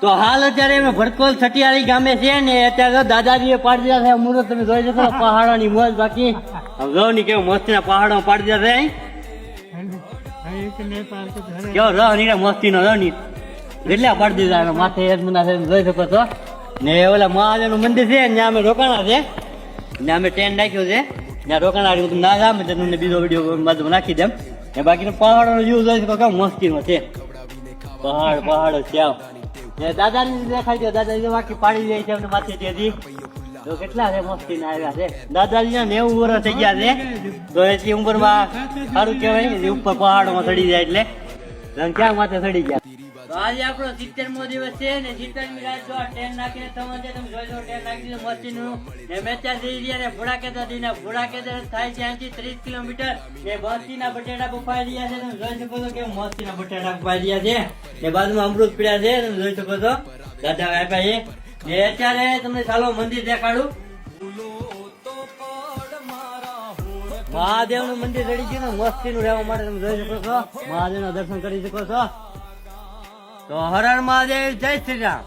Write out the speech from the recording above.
તો હાલ અત્યારે અમે ભડકોલ છટિયાળી ગામે છે ને અત્યારે દાદાજીએ પાડી દીધા છે મુહૂર્ત તમે જોઈ શકો પહાડોની મોજ બાકી રહ ની કેવું મસ્તી ના પહાડો પાડી દીધા છે કેવો રહ ની મસ્તી નો રહ ની કેટલા પાડી દીધા માથે યજમના છે જોઈ શકો છો ને ઓલા મહાદેવ નું મંદિર છે ત્યાં અમે રોકાણા છે ને અમે ટેન્ટ નાખ્યું છે ત્યાં રોકાણા ના જામે તમને બીજો વિડીયો બાજુ નાખી દેમ ને બાકીનો પહાડો નો વ્યૂ જોઈ શકો કેમ મસ્તી નો છે પહાડો છે દાદાની દેખાડી દો દાદાજી બાકી પાડી દે છે માથે ત્યાંથી તો કેટલા છે મસ્તી ના આવ્યા છે દાદાજી ના 90 વર્ષ થઈ ગયા છે તો એટલી ઉંમરમાં સારું કહેવાય ઉપર પહાડોમાં ચડી જાય એટલે ક્યાં માથે ચડી ગયા તો આજે આપણો 70મો દિવસ છે ને 70મી રાત જો ટ્રેન નાખીને તમે જોઈ લો ટ્રેન નાખી દીધું મસ્તી નું ને મેચા જઈ રહ્યા ને ભોળાકેદર દીના ભોળાકેદર થાય છે અહીંથી 30 કિલોમીટર ને બસ્તી ના બટેટા બફાઈ રહ્યા છે તમે જોઈ શકો છો કે મસ્તી ના બટેટા બફાઈ રહ્યા છે ને બાજુમાં અમૃત પીડ્યા છે તમે જોઈ શકો છો દાદા આપ્યા છે ને અત્યારે તમને ચાલો મંદિર દેખાડું મહાદેવ નું મંદિર ચડી ગયું ને મસ્તી નું રહેવા માટે તમે જોઈ શકો છો મહાદેવ ના દર્શન કરી શકો છો તો હર હર મહાદેવ જય શ્રી રામ।